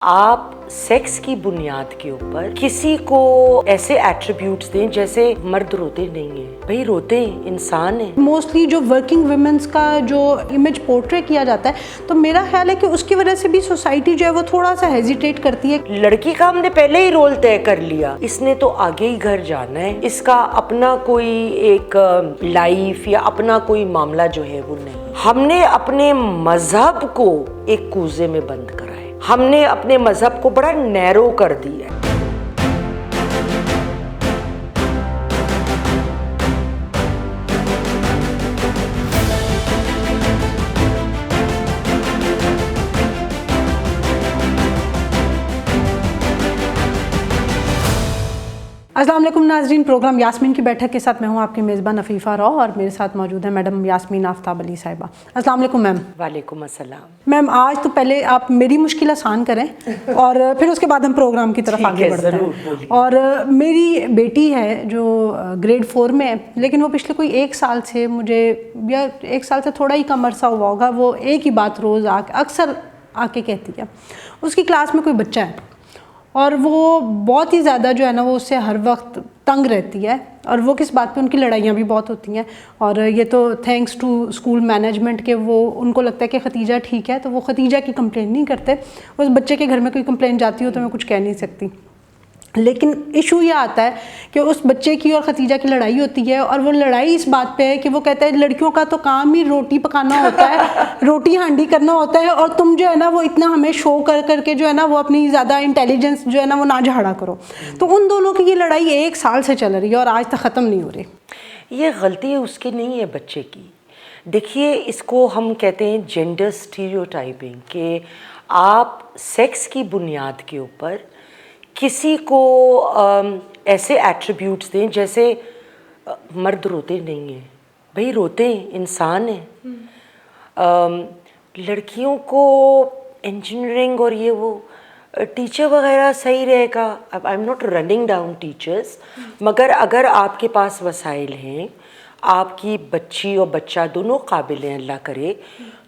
آپ سیکس کی بنیاد کے اوپر کسی کو ایسے ایٹریبیوٹس دیں جیسے مرد روتے نہیں ہیں. بھئی روتے ہیں، انسان ہیں. موسٹلی جو ورکنگ ویمنس کا جو امیج پورٹری کیا جاتا ہے تو میرا خیال ہے کہ اس کی وجہ سے بھی سوسائٹی جو ہے وہ تھوڑا سا ہیزیٹیٹ کرتی ہے. لڑکی کا ہم نے پہلے ہی رول طے کر لیا، اس نے تو آگے ہی گھر جانا ہے، اس کا اپنا کوئی ایک لائف یا اپنا کوئی معاملہ جو ہے وہ نہیں. ہم نے اپنے مذہب کو ایک کوزے میں بند کرا ہے، ہم نے اپنے مذہب کو بڑا نیرو کر دیا ہے. السلام علیکم ناظرین، پروگرام یاسمین کی بیٹھک کے ساتھ میں ہوں آپ کی میزبان عفیفہ رو، اور میرے ساتھ موجود ہے میڈم یاسمین آفتاب علی صاحبہ. السلام علیکم میم. وعلیکم السلام. میم آج تو پہلے آپ میری مشکل آسان کریں اور پھر اس کے بعد ہم پروگرام کی طرف آگے بڑھتے ہیں. اور میری بیٹی ہے جو گریڈ 4 میں ہے، لیکن وہ پچھلے کوئی 1 سال سے مجھے، یا 1 سال سے تھوڑا ہی کم عرصہ ہوا ہوگا، وہ ایک ہی بات روز اکثر آ کے کہتی ہے. اس کی کلاس میں کوئی بچہ ہے اور وہ بہت ہی زیادہ جو ہے نا وہ اس سے ہر وقت تنگ رہتی ہے، اور وہ کس بات پہ، ان کی لڑائیاں بھی بہت ہوتی ہیں. اور یہ تو تھینکس ٹو اسکول مینجمنٹ کہ وہ ان کو لگتا ہے کہ ختیجہ ٹھیک ہے تو وہ ختیجہ کی کمپلین نہیں کرتے. اس بچے کے گھر میں کوئی کمپلین جاتی ہو تو میں کچھ کہہ نہیں سکتی. لیکن ایشو یہ آتا ہے کہ اس بچے کی اور ختیجہ کی لڑائی ہوتی ہے، اور وہ لڑائی اس بات پہ ہے کہ وہ کہتا ہے لڑکیوں کا تو کام ہی روٹی پکانا ہوتا ہے، روٹی ہانڈی کرنا ہوتا ہے، اور تم جو ہے نا وہ اتنا ہمیں شو کر کر کے جو ہے نا وہ اپنی زیادہ انٹیلیجنس جو ہے نا وہ نہ جھاڑا کرو. تو ان دونوں کی یہ لڑائی 1 سال سے چل رہی ہے اور آج تک ختم نہیں ہو رہی. یہ غلطی اس کی نہیں ہے، بچے کی. دیکھیے، اس کو ہم کہتے ہیں جینڈر اسٹیریوٹائپنگ، کہ آپ سیکس کی بنیاد کے اوپر کسی کو ایسے ایٹریبیوٹس دیں جیسے مرد روتے نہیں ہیں. بھئی روتے ہیں، انسان ہیں. لڑکیوں کو انجینئرنگ اور یہ وہ ٹیچر وغیرہ صحیح رہے گا. I am not running down teachers, مگر اگر آپ کے پاس وسائل ہیں، آپ کی بچی اور بچہ دونوں قابل ہیں، اللہ کرے،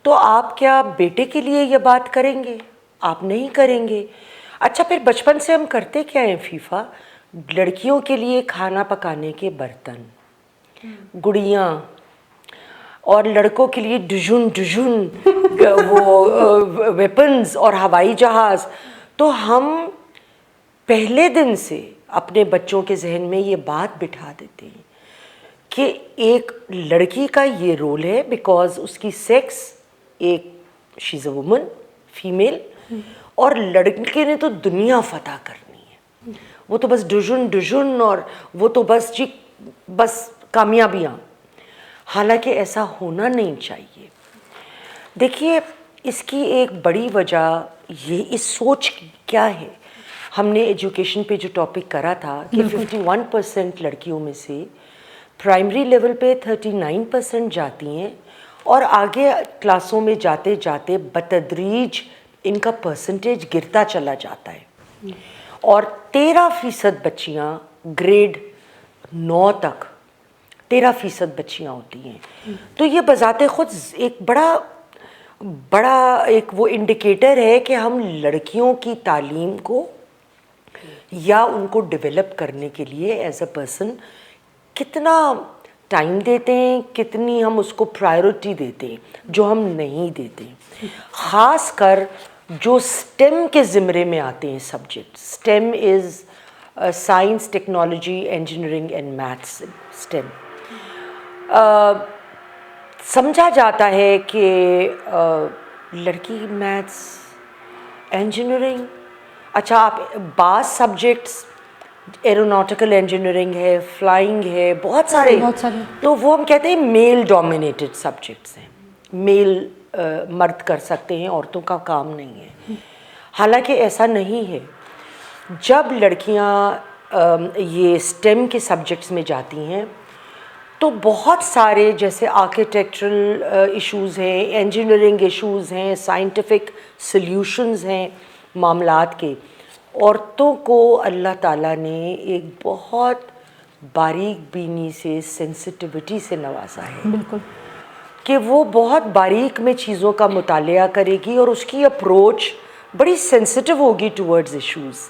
تو آپ کیا بیٹے کے لیے یہ بات کریں گے؟ آپ نہیں کریں گے. اچھا، پھر بچپن سے ہم کرتے کیا ہیں فیفا؟ لڑکیوں کے لیے کھانا پکانے کے برتن، گڑیاں، اور لڑکوں کے لیے ڈجن ڈجن وہ ویپنز اور ہوائی جہاز. تو ہم پہلے دن سے اپنے بچوں کے ذہن میں یہ بات بٹھا دیتے ہیں کہ ایک لڑکی کا یہ رول ہے، بیکاز اس کی سیکس ایک شی از اے وومن، فیمیل، اور لڑکے نے تو دنیا فتح کرنی ہے. وہ تو بس ڈجن ڈجن، اور وہ تو بس جی بس کامیابیاں. حالانکہ ایسا ہونا نہیں چاہیے. دیکھیے، اس کی ایک بڑی وجہ یہ اس سوچ کیا ہے. ہم نے ایجوکیشن پہ جو ٹاپک کرا تھا کہ 51% لڑکیوں میں سے پرائمری لیول پہ 39% جاتی ہیں، اور آگے کلاسوں میں جاتے جاتے بتدریج ان کا پرسنٹیج گرتا چلا جاتا ہے. اور 13% بچیاں گریڈ 9 تک 13% بچیاں ہوتی ہیں. تو یہ بذات خود ایک بڑا ایک وہ انڈیکیٹر ہے کہ ہم لڑکیوں کی تعلیم کو یا ان کو ڈیولپ کرنے کے لیے ایز اے پرسن کتنا ٹائم دیتے ہیں، کتنی ہم اس کو پرائیورٹی دیتے ہیں، جو ہم نہیں دیتے. خاص کر جو اسٹیم کے زمرے میں آتے ہیں subject. STEM is science, technology, engineering and maths. STEM سمجھا جاتا ہے کہ لڑکی میتھس، انجینئرنگ. اچھا، آپ بعض سبجیکٹس ایروناٹیکل انجینئرنگ ہے، فلائنگ ہے، بہت سارے، تو وہ ہم کہتے ہیں میل ڈومینیٹڈ سبجیکٹس ہیں، میل مرد کر سکتے ہیں، عورتوں کا کام نہیں ہے. حالانکہ ایسا نہیں ہے. جب لڑکیاں یہ اسٹیم کے سبجیکٹس میں جاتی ہیں تو بہت سارے جیسے آرکیٹیکچرل ایشوز ہیں، انجینئرنگ ایشوز ہیں، سائنٹیفک سلیوشنز ہیں معاملات کے. عورتوں کو اللہ تعالیٰ نے ایک بہت باریک بینی سے، سینسٹیوٹی سے نوازا ہے. بالکل. کہ وہ بہت باریک میں چیزوں کا مطالعہ کرے گی، اور اس کی اپروچ بڑی سینسٹیو ہوگی ٹورڈز ایشوز.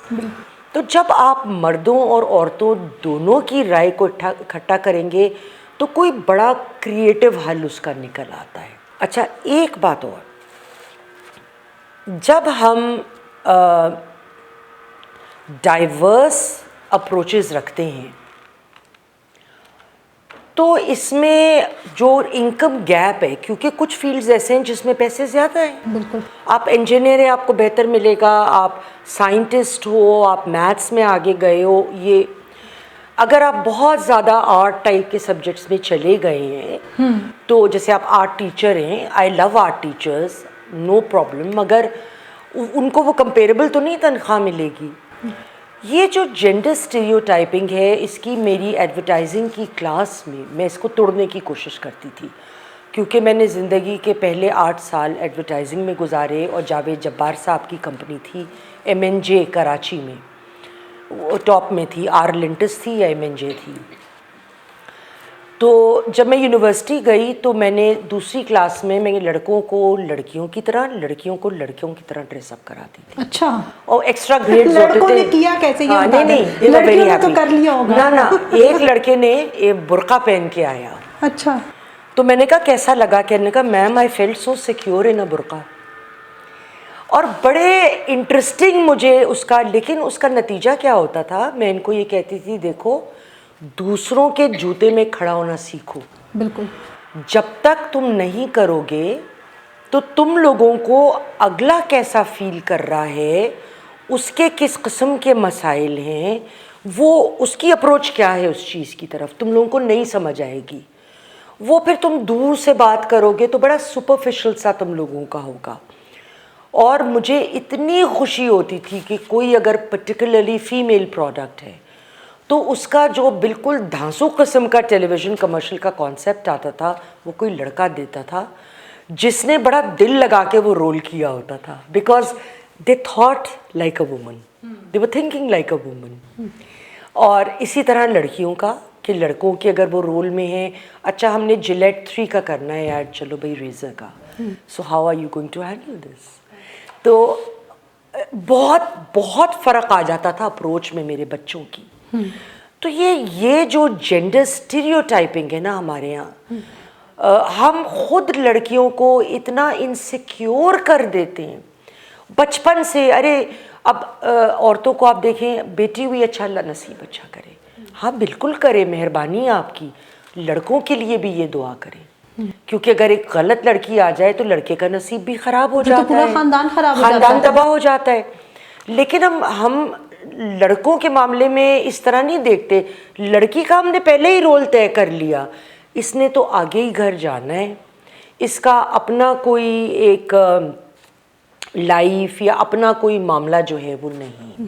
تو جب آپ مردوں اور عورتوں دونوں کی رائے کو اکٹھا کریں گے تو کوئی بڑا کریٹو حل اس کا نکل آتا ہے. اچھا ایک بات اور, جب ہم ڈائیورس اپروچز رکھتے ہیں تو اس میں جو انکم گیپ ہے, کیونکہ کچھ فیلڈز ایسے ہیں جس میں پیسے زیادہ ہیں. بالکل. آپ انجینئر ہیں, آپ کو بہتر ملے گا, آپ سائنٹسٹ ہو, آپ میتھس میں آگے گئے ہو. یہ اگر آپ بہت زیادہ آرٹ ٹائپ کے سبجیکٹس میں چلے گئے ہیں تو جیسے آپ آرٹ ٹیچر ہیں, آئی لو آرٹ ٹیچرز, نو پرابلم, مگر ان کو وہ کمپیریبل تو نہیں تنخواہ ملے گی. یہ جو جینڈر اسٹیریوٹائپنگ ہے, اس کی میری ایڈورٹائزنگ کی کلاس میں اس کو توڑنے کی کوشش کرتی تھی, کیونکہ میں نے زندگی کے پہلے 8 سال ایڈورٹائزنگ میں گزارے, اور جاوید جبار صاحب کی کمپنی تھی MNJ کراچی میں, وہ ٹاپ میں تھی, آر لنٹس تھی یا MNJ تھی. تو جب میں یونیورسٹی گئی تو میں نے دوسری کلاس میں لڑکوں کو لڑکیوں کی طرح, لڑکیوں کو لڑکیوں کی طرح ڈریس اپ کراتی تھی. اچھا. اور ایکسٹرا گریڈز ہوتے لڑکوں تھے. نے کیا کیسے؟ یہ نہیں, لڑکیوں نے تو کر لیا ہوگا. نہ ایک لڑکے نے برقع پہن کے آیا. اچھا. تو میں نے کہا کیسا لگا؟ کہنے نے کہا میم آئی فیلٹ سو سیکیور ان اے برقع. اور بڑے انٹرسٹنگ مجھے اس کا, لیکن اس کا نتیجہ کیا ہوتا تھا, میں ان کو یہ کہتی تھی دیکھو دوسروں کے جوتے میں کھڑا ہونا سیکھو. بالکل. جب تک تم نہیں کرو گے تو تم لوگوں کو اگلا کیسا فیل کر رہا ہے, اس کے کس قسم کے مسائل ہیں, وہ اس کی اپروچ کیا ہے اس چیز کی طرف, تم لوگوں کو نہیں سمجھ آئے گی. وہ پھر تم دور سے بات کرو گے تو بڑا سپرفیشل سا تم لوگوں کا ہوگا. اور مجھے اتنی خوشی ہوتی تھی کہ کوئی اگر پرٹیکولرلی فیمیل پروڈکٹ ہے تو اس کا جو بالکل دھانسو قسم کا ٹیلی ویژن کمرشل کا کانسیپٹ آتا تھا, وہ کوئی لڑکا دیتا تھا جس نے بڑا دل لگا کے وہ رول کیا ہوتا تھا, because they thought like a woman, they were thinking like a woman. اور اسی طرح لڑکیوں کا, کہ لڑکوں کے اگر وہ رول میں ہیں, اچھا ہم نے جلیٹ 3 کا کرنا ہے ایڈ, چلو بھائی ریزر کا, so how are you going to handle this. تو بہت بہت فرق آ جاتا تھا اپروچ میں میرے بچوں کی. تو یہ جو جینڈر اسٹیریوٹائپنگ ہے نا ہمارے یہاں, ہم خود لڑکیوں کو اتنا انسیکیور کر دیتے ہیں بچپن سے. ارے اب عورتوں کو آپ دیکھیں, بیٹی ہوئی اچھا اللہ نصیب اچھا کرے, ہاں بالکل کرے, مہربانی آپ کی. لڑکوں کے لیے بھی یہ دعا کریں, کیونکہ اگر ایک غلط لڑکی آ جائے تو لڑکے کا نصیب بھی خراب ہو جاتا ہے, پورا خاندان خراب ہو جاتا ہے, خاندان تباہ ہو جاتا ہے. لیکن ہم لڑکوں کے معاملے میں اس طرح نہیں دیکھتے. لڑکی کا ہم نے پہلے ہی رول طے کر لیا, اس نے تو آگے ہی گھر جانا ہے, اس کا اپنا کوئی ایک لائف یا اپنا کوئی معاملہ جو ہے وہ نہیں.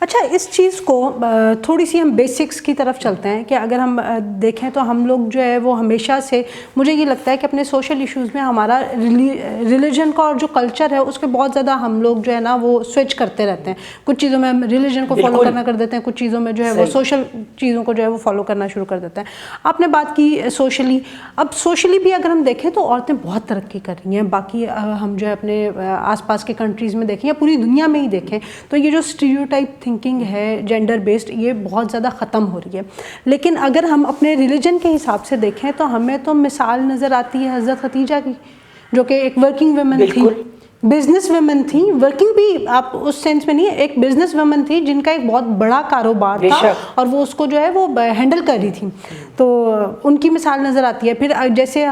اچھا, اس چیز کو تھوڑی سی ہم بیسکس کی طرف چلتے ہیں کہ اگر ہم دیکھیں تو ہم لوگ جو ہے وہ ہمیشہ سے, مجھے یہ لگتا ہے کہ اپنے سوشل ایشوز میں ہمارا ریلیجن کا اور جو کلچر ہے اس کے بہت زیادہ ہم لوگ جو ہے نا وہ سوئچ کرتے رہتے ہیں. کچھ چیزوں میں ہم ریلیجن کو فالو کرنا کر دیتے ہیں, کچھ چیزوں میں جو ہے وہ سوشل چیزوں کو جو ہے وہ فالو کرنا شروع کر دیتے ہیں. آپ نے بات کی سوشلی, اب سوشلی بھی اگر ہم دیکھیں تو عورتیں بہت ترقی کر رہی ہیں. باقی ہم جو ہے اپنے آس پاس کے کنٹریز میں دیکھیں یا پوری دنیا میں ہی دیکھیں تو یہ جو اسٹیریوٹائپ تھنکنگ ہے جینڈر بیسڈ, یہ بہت زیادہ ختم ہو رہی ہے. لیکن اگر ہم اپنے ریلیجن کے حساب سے دیکھیں تو ہمیں تو مثال نظر آتی ہے حضرت خدیجہ کی, جو کہ ایک ورکنگ ویمن تھی, بزنس ویمن تھی. ورکنگ بھی آپ اس سینس میں نہیں, ایک بزنس ویمن تھی جن کا ایک بہت بڑا کاروبار تھا اور وہ اس کو جو ہے وہ ہینڈل کر رہی تھی. تو ان کی مثال نظر آتی ہے. پھر جیسے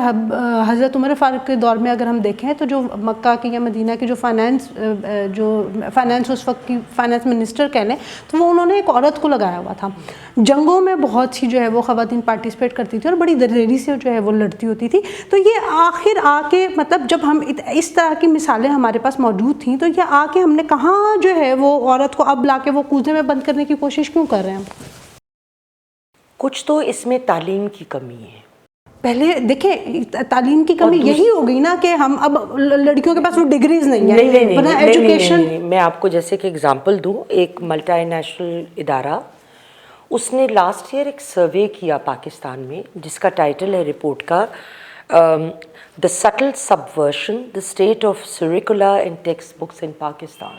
حضرت عمر فاروق کے دور میں اگر ہم دیکھیں تو جو مکہ کے یا مدینہ کے جو فائنانس اس وقت کی فائنانس منسٹر کہہ لیں, تو وہ انہوں نے ایک عورت کو لگایا ہوا تھا. جنگوں میں بہت سی جو ہے وہ خواتین پارٹیسپیٹ کرتی تھی اور بڑی دلیری سے جو ہے وہ لڑتی ہوتی تھی. تو یہ آخر آ کے, مطلب جب ہم اس طرح کی مثالیں ہمارے پاس موجود تھیں, تو یہ آ کے ہم نے کہاں جو ہے وہ عورت کو اب لا کے وہ کوزے میں بند کرنے کی کوشش کیوں کر رہے ہیں؟ کچھ تو اس میں تعلیم کی کمی ہے. پہلے دیکھیں تعلیم کی کمی یہی ہو گئی نا کہ ہم اب لڑکیوں کے پاس وہ ڈگریز نہیں ہیں, ایجوکیشن. میں آپ کو جیسے کہ اگزامپل دوں, ایک ملٹی نیشنل ادارہ, اس نے لاسٹ ایئر ایک سروے کیا پاکستان میں جس کا ٹائٹل ہے رپورٹ کا the subtle subversion, the state of curricula and textbooks in Pakistan.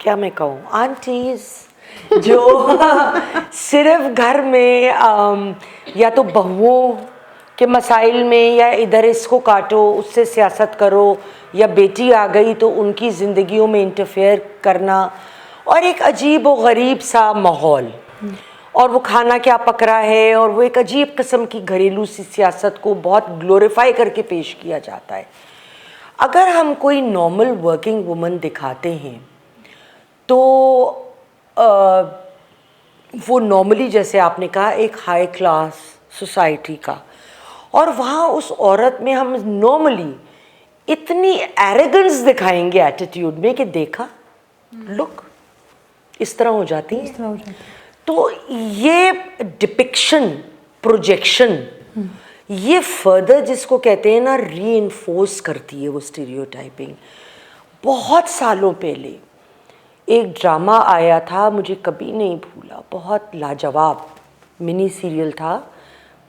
کیا میں کہوں, آنٹیز جو صرف گھر میں یا تو بہوؤں کے مسائل میں یا ادھر اس کو کاٹو اس سے سیاست کرو, یا بیٹی آ گئی تو ان کی زندگیوں میں انٹرفیئر کرنا, اور ایک عجیب و غریب سا ماحول, اور وہ کھانا کیا پک رہا ہے, اور وہ ایک عجیب قسم کی گھریلو سی سیاست کو بہت گلوریفائی کر کے پیش کیا جاتا ہے. اگر ہم کوئی نارمل ورکنگ وومن دکھاتے ہیں تو وہ نارملی, جیسے آپ نے کہا, ایک ہائی کلاس سوسائٹی کا, اور وہاں اس عورت میں ہم نارملی اتنی ایریگنس دکھائیں گے ایٹیٹیوڈ میں کہ دیکھا لک اس طرح ہو جاتی ہے. تو یہ ڈپکشن, پروجیکشن, یہ فردر جس کو کہتے ہیں نا ری انفورس کرتی ہے وہ اسٹیریوٹائپنگ. بہت سالوں پہلے ایک ڈرامہ آیا تھا, مجھے کبھی نہیں بھولا, بہت لاجواب منی سیریل تھا,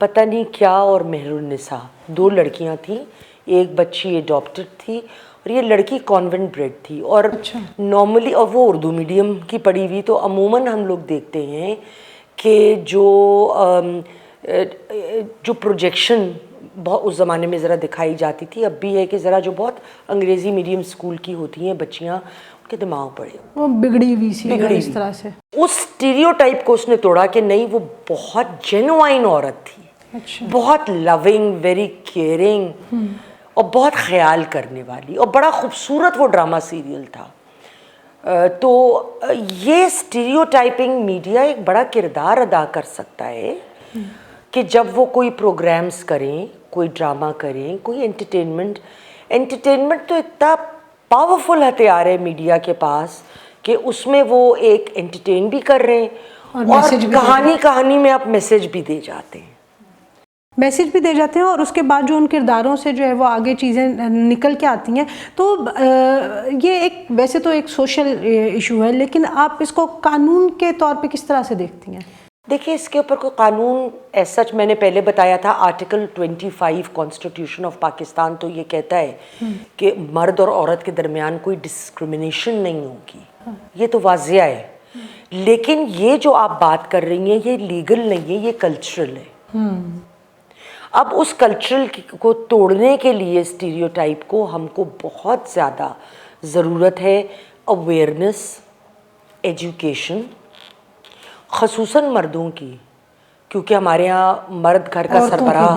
پتہ نہیں کیا اور مہر النساء, 2 لڑکیاں تھیں, ایک بچی ایڈاپٹڈ تھی اور یہ لڑکی کانوینٹ بریڈ تھی, اور نارملی, اور وہ اردو میڈیم کی پڑھی ہوئی. تو عموماً ہم لوگ دیکھتے ہیں کہ جو پروجیکشن بہت اس زمانے میں ذرا دکھائی جاتی تھی, اب بھی ہے کہ ذرا جو بہت انگریزی میڈیم اسکول کی ہوتی ہیں بچیاں, ان کے دماغ پڑے وہ بگڑی ہوئی سی اس طرح سے. اس اسٹیریوٹائپ کو اس نے توڑا کہ نہیں, وہ بہت جینوائن عورت تھی, بہت لونگ, ویری کیئرنگ, اور بہت خیال کرنے والی, اور بڑا خوبصورت وہ ڈرامہ سیریل تھا. تو یہ اسٹیریوٹائپنگ میڈیا ایک بڑا کردار ادا کر سکتا ہے کہ جب وہ کوئی پروگرامز کریں, کوئی ڈرامہ کریں, کوئی انٹرٹینمنٹ تو اتنا پاورفل ہتھیار ہے میڈیا کے پاس کہ اس میں وہ ایک انٹرٹین بھی کر رہے ہیں اور کہانی میں آپ میسج بھی دے جاتے ہیں. میسیج بھی دے جاتے ہیں, اور اس کے بعد جو ان کرداروں سے جو ہے وہ آگے چیزیں نکل کے آتی ہیں. تو یہ ایک ویسے تو ایک سوشل ایشو ہے, لیکن آپ اس کو قانون کے طور پہ کس طرح سے دیکھتی ہیں؟ دیکھیے, اس کے اوپر کوئی قانون ایز سچ, میں نے پہلے بتایا تھا آرٹیکل 25 کانسٹیٹیوشن آف پاکستان تو یہ کہتا ہے کہ مرد اور عورت کے درمیان کوئی ڈسکرمنیشن نہیں ہوگی, یہ تو واضح ہے. لیکن یہ جو آپ بات کر رہی ہیں یہ لیگل نہیں ہے, یہ کلچرل ہے. اب اس کلچرل کو توڑنے کے لیے اسٹیریوٹائپ کو ہم کو بہت زیادہ ضرورت ہے اویئرنیس, ایجوکیشن, خصوصاً مردوں کی, کیونکہ ہمارے یہاں مرد گھر کا سربراہ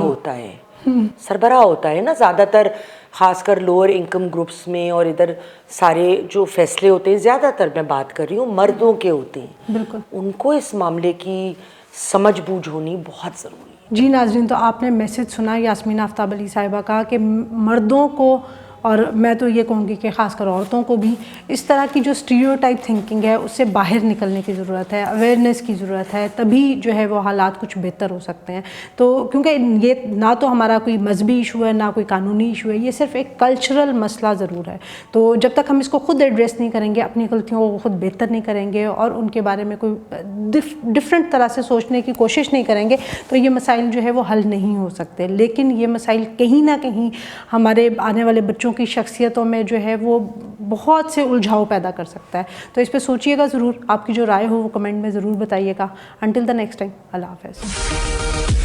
ہوتا ہے نا زیادہ تر, خاص کر لوور انکم گروپس میں, اور ادھر سارے جو فیصلے ہوتے ہیں زیادہ تر میں بات کر رہی ہوں مردوں کے ہوتے ہیں. بالکل, ان کو اس معاملے کی سمجھ بوجھ ہونی بہت ضروری ہے. جی ناظرین, تو آپ نے میسج سنا یاسمین آفتاب علی صاحبہ کا کہ مردوں کو, اور میں تو یہ کہوں گی کہ خاص کر عورتوں کو بھی, اس طرح کی جو اسٹیریوٹائپ تھنکنگ ہے اس سے باہر نکلنے کی ضرورت ہے, اویئرنیس کی ضرورت ہے, تبھی جو ہے وہ حالات کچھ بہتر ہو سکتے ہیں. تو کیونکہ یہ نہ تو ہمارا کوئی مذہبی ایشو ہے نہ کوئی قانونی ایشو ہے, یہ صرف ایک کلچرل مسئلہ ضرور ہے. تو جب تک ہم اس کو خود ایڈریس نہیں کریں گے, اپنی غلطیوں کو خود بہتر نہیں کریں گے, اور ان کے بارے میں کوئی ڈفرینٹ طرح سے سوچنے کی کوشش نہیں کریں گے, تو یہ مسائل جو ہے وہ حل نہیں ہو سکتے. لیکن یہ مسائل کہیں نہ کہیں ہمارے آنے والے بچوں کی شخصیتوں میں جو ہے وہ بہت سے الجھاؤ پیدا کر سکتا ہے. تو اس پہ سوچئے گا ضرور, آپ کی جو رائے ہو وہ کمنٹ میں ضرور بتائیے گا. انٹل دا نیکسٹ ٹائم, اللہ حافظ.